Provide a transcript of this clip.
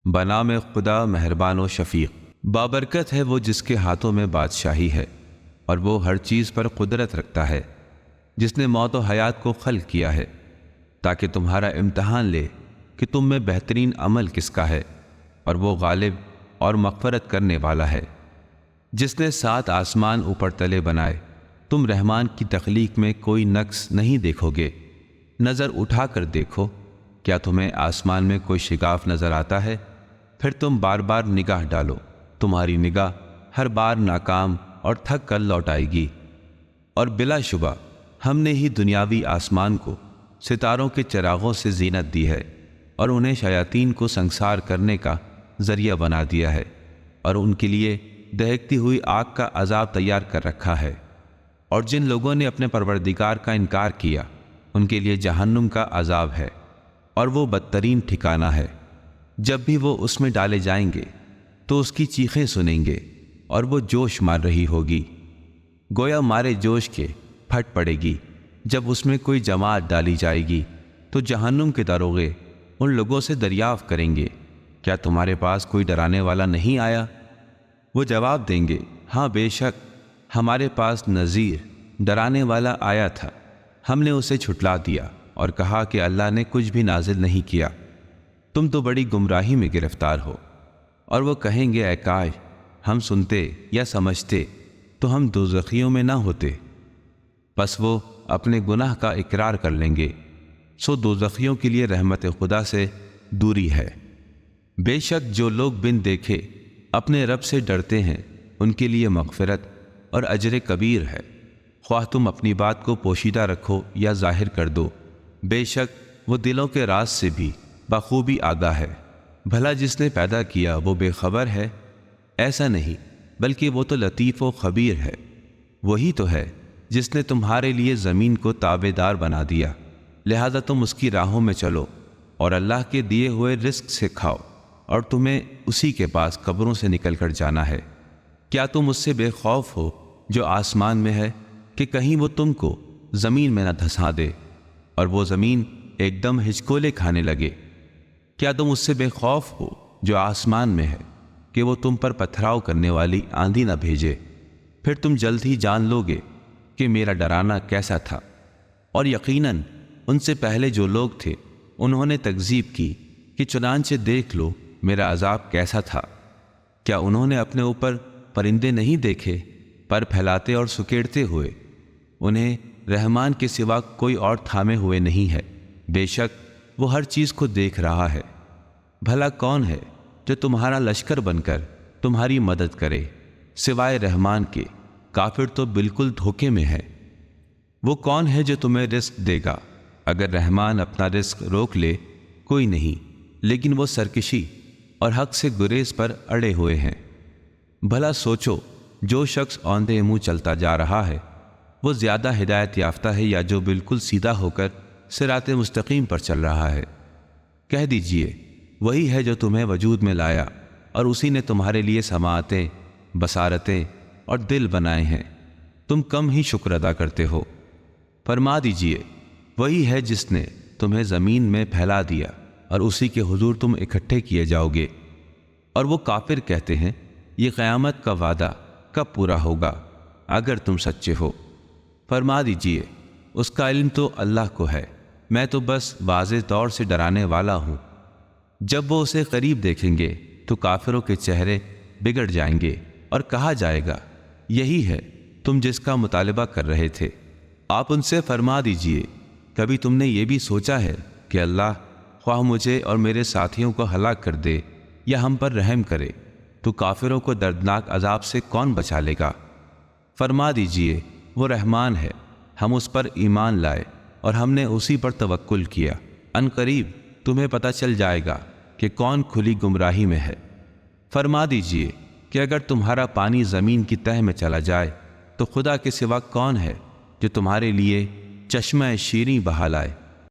بنام خدا مہربان و شفیق۔ بابرکت ہے وہ جس کے ہاتھوں میں بادشاہی ہے، اور وہ ہر چیز پر قدرت رکھتا ہے، جس نے موت و حیات کو خلق کیا ہے تاکہ تمہارا امتحان لے کہ تم میں بہترین عمل کس کا ہے، اور وہ غالب اور مغفرت کرنے والا ہے۔ جس نے 7 آسمان اوپر تلے بنائے، تم رحمان کی تخلیق میں کوئی نقص نہیں دیکھو گے۔ نظر اٹھا کر دیکھو، کیا تمہیں آسمان میں کوئی شگاف نظر آتا ہے؟ پھر تم بار بار نگاہ ڈالو، تمہاری نگاہ ہر بار ناکام اور تھک کر لوٹ آئے گی۔ اور بلا شبہ ہم نے ہی دنیاوی آسمان کو ستاروں کے چراغوں سے زینت دی ہے، اور انہیں شیاطین کو سنگسار کرنے کا ذریعہ بنا دیا ہے، اور ان کے لیے دہکتی ہوئی آگ کا عذاب تیار کر رکھا ہے۔ اور جن لوگوں نے اپنے پروردگار کا انکار کیا، ان کے لیے جہنم کا عذاب ہے، اور وہ بدترین ٹھکانہ ہے۔ جب بھی وہ اس میں ڈالے جائیں گے تو اس کی چیخیں سنیں گے، اور وہ جوش مار رہی ہوگی، گویا مارے جوش کے پھٹ پڑے گی۔ جب اس میں کوئی جماعت ڈالی جائے گی تو جہنم کے داروغے ان لوگوں سے دریافت کریں گے، کیا تمہارے پاس کوئی ڈرانے والا نہیں آیا؟ وہ جواب دیں گے، ہاں بے شک ہمارے پاس نذیر ڈرانے والا آیا تھا، ہم نے اسے جھٹلا دیا اور کہا کہ اللہ نے کچھ بھی نازل نہیں کیا، تم تو بڑی گمراہی میں گرفتار ہو۔ اور وہ کہیں گے، اے کاش ہم سنتے یا سمجھتے تو ہم دوزخیوں میں نہ ہوتے۔ پس وہ اپنے گناہ کا اقرار کر لیں گے، سو دوزخیوں کے لیے رحمت خدا سے دوری ہے۔ بے شک جو لوگ بن دیکھے اپنے رب سے ڈرتے ہیں، ان کے لیے مغفرت اور اجر کبیر ہے، خواہ تم اپنی بات کو پوشیدہ رکھو یا ظاہر کر دو، بے شک وہ دلوں کے راز سے بھی بخوبی آگاہ ہے۔ بھلا جس نے پیدا کیا وہ بے خبر ہے؟ ایسا نہیں، بلکہ وہ تو لطیف و خبیر ہے۔ وہی تو ہے جس نے تمہارے لیے زمین کو تابع دار بنا دیا، لہذا تم اس کی راہوں میں چلو اور اللہ کے دیے ہوئے رزق سے کھاؤ، اور تمہیں اسی کے پاس قبروں سے نکل کر جانا ہے۔ کیا تم اس سے بے خوف ہو جو آسمان میں ہے کہ کہیں وہ تم کو زمین میں نہ دھسا دے اور وہ زمین ایک دم ہچکولے کھانے لگے؟ کیا تم اس سے بے خوف ہو جو آسمان میں ہے کہ وہ تم پر پتھراؤ کرنے والی آندھی نہ بھیجے؟ پھر تم جلد ہی جان لو گے کہ میرا ڈرانا کیسا تھا۔ اور یقیناً ان سے پہلے جو لوگ تھے انہوں نے تکذیب کی کہ چنانچہ دیکھ لو میرا عذاب کیسا تھا۔ کیا انہوں نے اپنے اوپر پرندے نہیں دیکھے، پر پھیلاتے اور سکیڑتے ہوئے؟ انہیں رحمان کے سوا کوئی اور تھامے ہوئے نہیں ہے، بے شک وہ ہر چیز کو دیکھ رہا ہے۔ بھلا کون ہے جو تمہارا لشکر بن کر تمہاری مدد کرے سوائے رحمان کے؟ کافر تو بالکل دھوکے میں ہے۔ وہ کون ہے جو تمہیں رزق دے گا؟ اگر رحمان اپنا رزق روک لے کوئی نہیں، لیکن وہ سرکشی اور حق سے گریز پر اڑے ہوئے ہیں۔ بھلا سوچو، جو شخص اوندھے منہ چلتا جا رہا ہے وہ زیادہ ہدایت یافتہ ہے یا جو بالکل سیدھا ہو کر صراط مستقیم پر چل رہا ہے؟ کہہ دیجئے، وہی ہے جو تمہیں وجود میں لایا، اور اسی نے تمہارے لیے سماعتیں، بصارتیں اور دل بنائے ہیں، تم کم ہی شکر ادا کرتے ہو۔ فرما دیجئے، وہی ہے جس نے تمہیں زمین میں پھیلا دیا اور اسی کے حضور تم اکٹھے کیے جاؤ گے۔ اور وہ کافر کہتے ہیں، یہ قیامت کا وعدہ کب پورا ہوگا اگر تم سچے ہو؟ فرما دیجئے، اس کا علم تو اللہ کو ہے، میں تو بس واضح طور سے ڈرانے والا ہوں۔ جب وہ اسے قریب دیکھیں گے تو کافروں کے چہرے بگڑ جائیں گے اور کہا جائے گا، یہی ہے تم جس کا مطالبہ کر رہے تھے۔ آپ ان سے فرما دیجئے، کبھی تم نے یہ بھی سوچا ہے کہ اللہ خواہ مجھے اور میرے ساتھیوں کو ہلاک کر دے یا ہم پر رحم کرے تو کافروں کو دردناک عذاب سے کون بچا لے گا؟ فرما دیجئے، وہ رحمان ہے، ہم اس پر ایمان لائے اور ہم نے اسی پر توکل کیا، ان قریب تمہیں پتہ چل جائے گا کہ کون کھلی گمراہی میں ہے۔ فرما دیجئے کہ اگر تمہارا پانی زمین کی تہہ میں چلا جائے تو خدا کے سوا کون ہے جو تمہارے لیے چشمہ شیریں بہا لائے؟